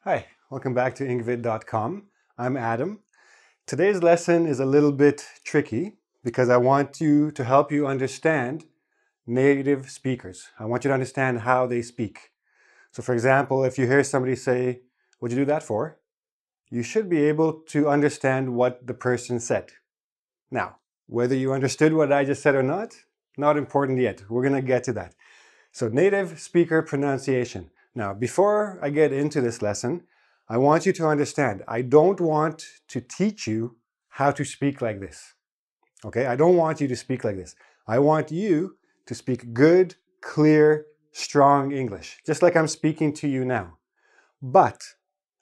Hi, welcome back to engVid.com. I'm Adam. Today's lesson is a little bit tricky because I want to help you understand native speakers. I want you to understand how they speak. So for example, if you hear somebody say, "What'd you do that for?" you should be able to understand what the person said. Now, whether you understood what I just said or not important yet. We're going to get to that. So native speaker pronunciation. Now, before I get into this lesson, I want you to understand, I don't want to teach you how to speak like this. Okay? I don't want you to speak like this. I want you to speak good, clear, strong English, just like I'm speaking to you now. But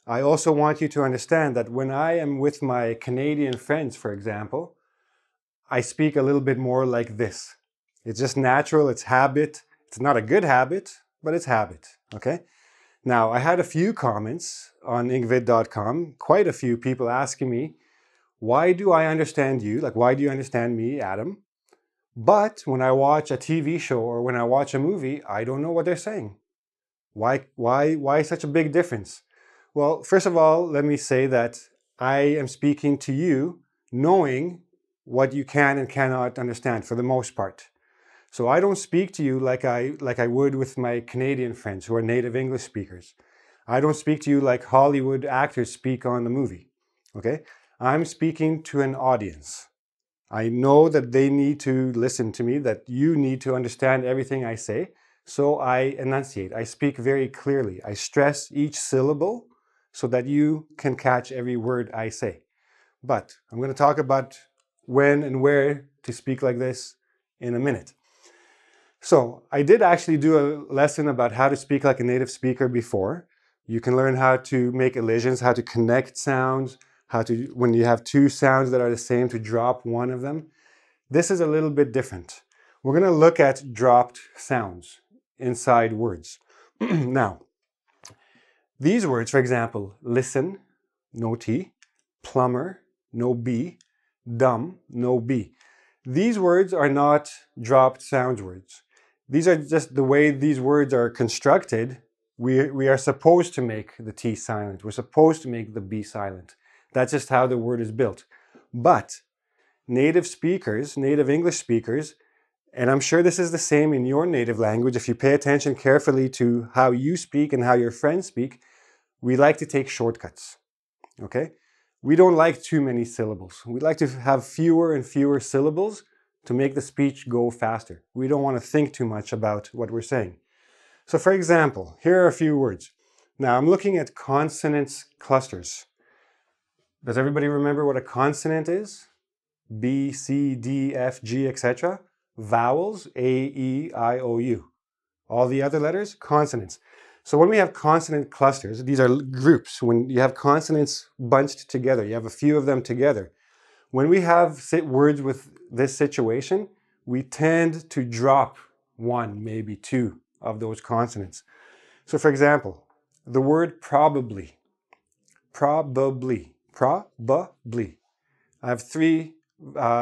I also want you to understand that when I am with my Canadian friends, for example, I speak a little bit more like this. It's just natural, it's habit. It's not a good habit, but it's habit, okay? Now, I had a few comments on engVid.com, quite a few people asking me, why do I understand you? Like, why do you understand me, Adam? But when I watch a TV show or when I watch a movie, I don't know what they're saying. Why such a big difference? Well, first of all, let me say that I am speaking to you knowing what you can and cannot understand for the most part. So I don't speak to you like I would with my Canadian friends who are native English speakers. I don't speak to you like Hollywood actors speak on the movie, okay? I'm speaking to an audience. I know that they need to listen to me, that you need to understand everything I say, so I enunciate. I speak very clearly. I stress each syllable so that you can catch every word I say. But I'm going to talk about when and where to speak like this in a minute. So I did actually do a lesson about how to speak like a native speaker before. You can learn how to make elisions, how to connect sounds, how to, when you have two sounds that are the same, to drop one of them. This is a little bit different. We're going to look at dropped sounds inside words. Now, these words, for example, listen, no T, plumber, no B, dumb, no B. These words are not dropped sound words. These are just the way these words are constructed. We are supposed to make the T silent. We're supposed to make the B silent. That's just how the word is built. But native speakers, native English speakers, and I'm sure this is the same in your native language, if you pay attention carefully to how you speak and how your friends speak, we like to take shortcuts, okay? We don't like too many syllables. We like to have fewer and fewer syllables to make the speech go faster. We don't want to think too much about what we're saying. So for example, here are a few words. Now I'm looking at consonants clusters. Does everybody remember what a consonant is? B, C, D, F, G, etc. Vowels, A, E, I, O, U. All the other letters, consonants. So when we have consonant clusters, these are groups. When you have consonants bunched together, you have a few of them together. When we have words with this situation, we tend to drop one, maybe two of those consonants. So for example, the word probably. Probably. Probably. I have three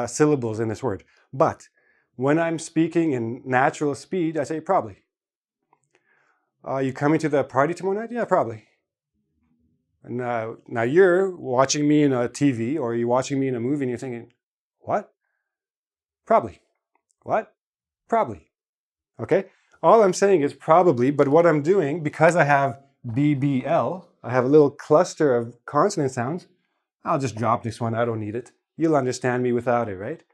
syllables in this word. But when I'm speaking in natural speed, I say probably. Are you coming to the party tomorrow night? Yeah, probably. And now you're watching me in a TV or you're watching me in a movie and you're thinking, what? Probably. What? Probably. Okay? All I'm saying is probably, but what I'm doing, because I have BBL, I have a little cluster of consonant sounds, I'll just drop this one. I don't need it. You'll understand me without it, right?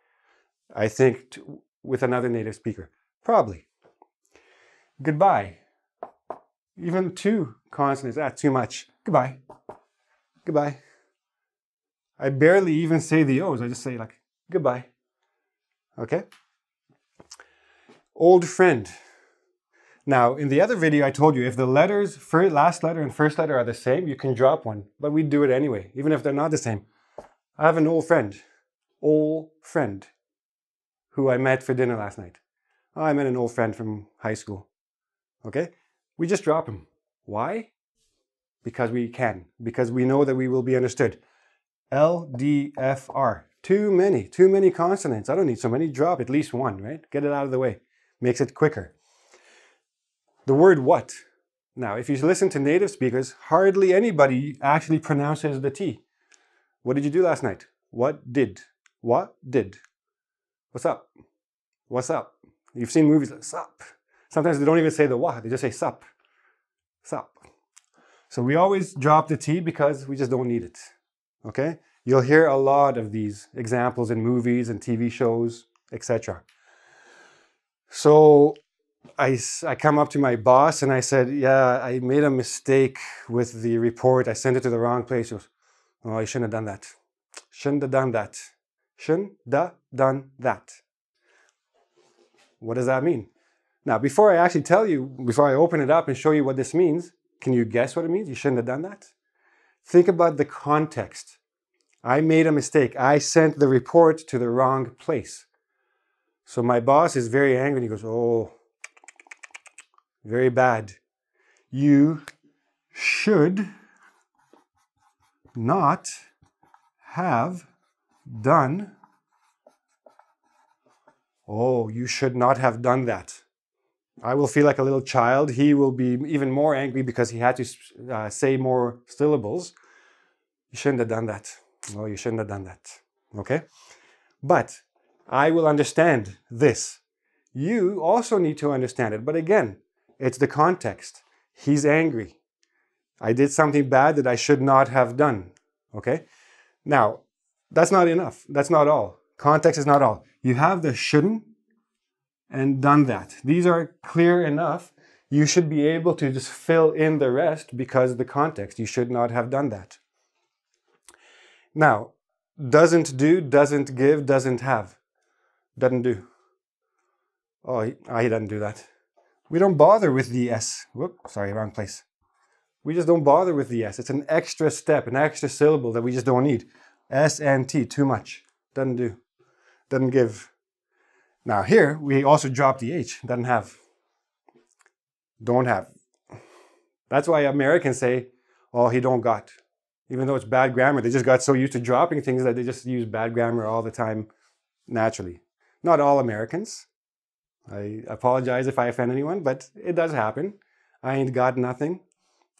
I think with another native speaker. Probably. Goodbye. Even two consonants, that's too much. Goodbye. Goodbye. I barely even say the O's. I just say like, goodbye. Okay? Old friend. Now, in the other video, I told you if the letters, last letter and first letter are the same, you can drop one. But we do it anyway, even if they're not the same. I have an old friend, who I met for dinner last night. Oh, I met an old friend from high school. Okay? We just drop him. Why? Because we can. Because we know that we will be understood. L, D, F, R. Too many consonants. I don't need so many. Drop at least one, right? Get it out of the way. Makes it quicker. The word what. Now, if you listen to native speakers, hardly anybody actually pronounces the T. What did you do last night? What did? What did? What's up? What's up? You've seen movies like sup. Sometimes they don't even say the what, they just say sup. Sup. So we always drop the T because we just don't need it. Okay? You'll hear a lot of these examples in movies and TV shows, etc. So I come up to my boss and I said, yeah, I made a mistake with the report. I sent it to the wrong place. He goes, oh, you shouldn't have done that. Shouldn't have done that. Shouldn't have done that. What does that mean? Now, before I actually tell you, before I open it up and show you what this means, can you guess what it means? You shouldn't have done that. Think about the context. I made a mistake. I sent the report to the wrong place. So my boss is very angry and he goes, oh, very bad. You should not have done. Oh, you should not have done that. I will feel like a little child. He will be even more angry because he had to say more syllables. You shouldn't have done that. Oh, you shouldn't have done that. Okay? But I will understand this. You also need to understand it. But again, it's the context. He's angry. I did something bad that I should not have done. Okay? Now, that's not enough. That's not all. Context is not all. You have the shouldn't and done that. These are clear enough. You should be able to just fill in the rest because of the context. You should not have done that. Now, doesn't do, doesn't give, doesn't have. Doesn't do. Oh, he doesn't do that. We don't bother with the S. Whoop, sorry, wrong place. We just don't bother with the S. It's an extra step, an extra syllable that we just don't need. S and T, too much. Doesn't do. Doesn't give. Now here, we also drop the H. Doesn't have. Don't have. That's why Americans say, oh, he don't got. Even though it's bad grammar, they just got so used to dropping things that they just use bad grammar all the time naturally. Not all Americans. I apologize if I offend anyone, but it does happen. I ain't got nothing.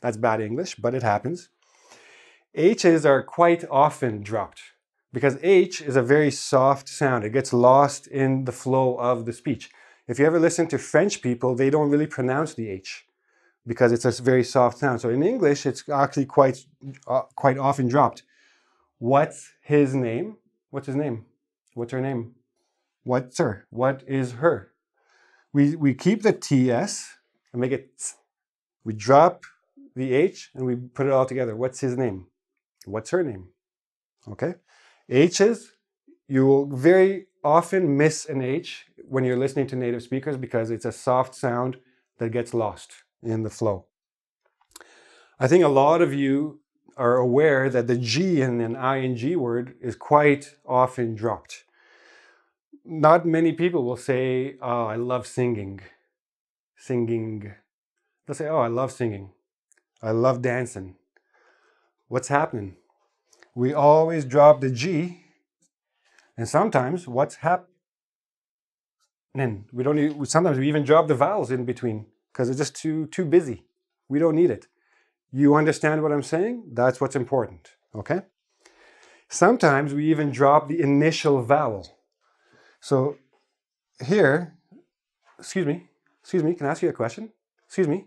That's bad English, but it happens. H's are quite often dropped because H is a very soft sound. It gets lost in the flow of the speech. If you ever listen to French people, they don't really pronounce the H because it's a very soft sound. So in English, it's actually quite often dropped. What's his name? What's his name? What's her name? What's her? What is her? We keep the TS and make it tss. We drop the H and we put it all together. What's his name? What's her name? Okay? H's, you will very often miss an H when you're listening to native speakers because it's a soft sound that gets lost in the flow. I think a lot of you are aware that the G in an ing word is quite often dropped. Not many people will say, oh, I love singing. Singing. They'll say, oh, I love singing. I love dancing. What's happening? We always drop the G, and sometimes what's happening? Sometimes we even drop the vowels in between because it's just too busy. We don't need it. You understand what I'm saying? That's what's important, okay? Sometimes we even drop the initial vowel. So here, excuse me, can I ask you a question? Excuse me.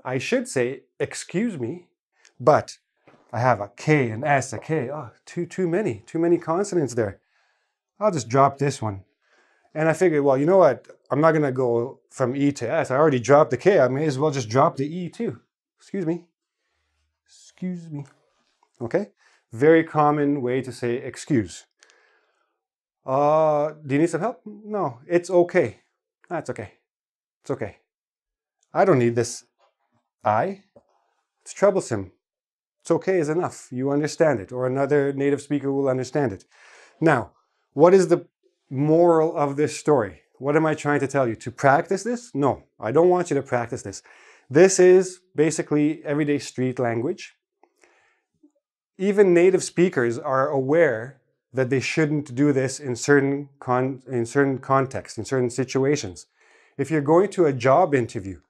I should say, excuse me, but I have a K, an S, a K. Oh, too many consonants there. I'll just drop this one. And I figured, well, you know what? I'm not going to go from E to S. I already dropped the K. I may as well just drop the E too. Excuse me. Excuse me. Okay? Very common way to say excuse. Do you need some help? No, it's okay. That's okay. It's okay. I don't need this I. It's troublesome. It's okay is enough. You understand it, or another native speaker will understand it. Now, what is the moral of this story? What am I trying to tell you? To practice this? No, I don't want you to practice this. This is basically everyday street language. Even native speakers are aware that they shouldn't do this in certain contexts, in certain situations. If you're going to a job interview,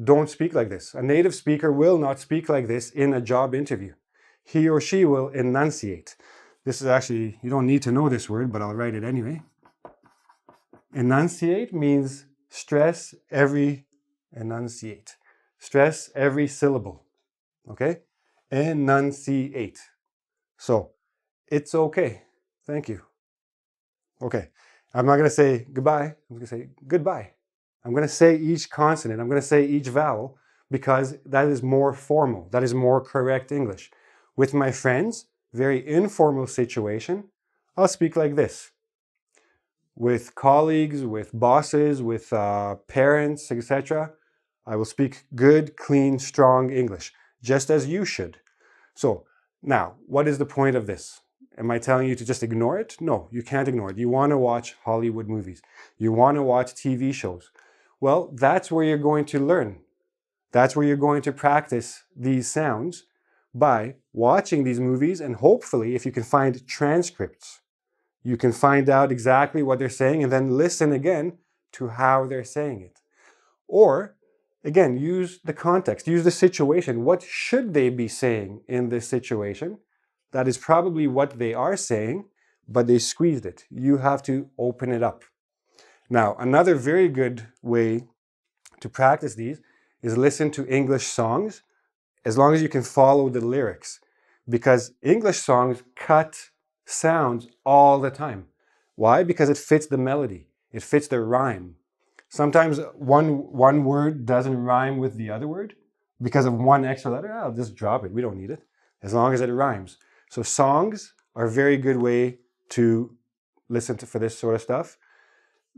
don't speak like this. A native speaker will not speak like this in a job interview. He or she will enunciate. This is actually, you don't need to know this word, but I'll write it anyway. Enunciate means stress every syllable. Okay? Enunciate. So, it's okay. Thank you. Okay. I'm not going to say goodbye. I'm going to say goodbye. I'm going to say each consonant. I'm going to say each vowel because that is more formal. That is more correct English. With my friends, very informal situation, I'll speak like this. With colleagues, with bosses, with parents, etc., I will speak good, clean, strong English, just as you should. So, now, what is the point of this? Am I telling you to just ignore it? No, you can't ignore it. You want to watch Hollywood movies. You want to watch TV shows. Well, that's where you're going to learn. That's where you're going to practice these sounds by watching these movies, and hopefully, if you can find transcripts, you can find out exactly what they're saying and then listen again to how they're saying it. Or, again, use the context, use the situation. What should they be saying in this situation? That is probably what they are saying, but they squeezed it. You have to open it up. Now, another very good way to practice these is listen to English songs, as long as you can follow the lyrics. Because English songs cut sounds all the time. Why? Because it fits the melody. It fits the rhyme. Sometimes one word doesn't rhyme with the other word because of one extra letter. I'll just drop it. We don't need it. As long as it rhymes. So songs are a very good way to listen to for this sort of stuff.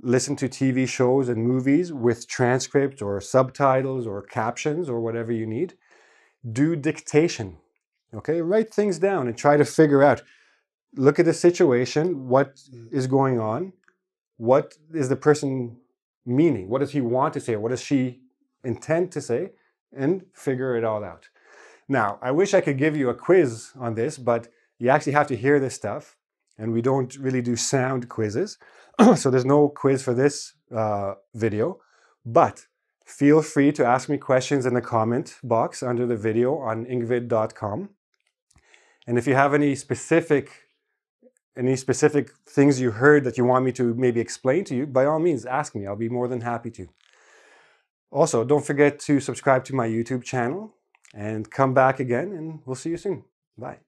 Listen to TV shows and movies with transcripts or subtitles or captions or whatever you need. Do dictation. Okay, write things down and try to figure out. Look at the situation. What is going on? What is the person meaning? What does he want to say? What does she intend to say? And figure it all out. Now, I wish I could give you a quiz on this, but you actually have to hear this stuff. And we don't really do sound quizzes. So there's no quiz for this video. But feel free to ask me questions in the comment box under the video on engvid.com. And if you have any specific things you heard that you want me to maybe explain to you, by all means, ask me. I'll be more than happy to. Also, don't forget to subscribe to my YouTube channel and come back again, and we'll see you soon. Bye.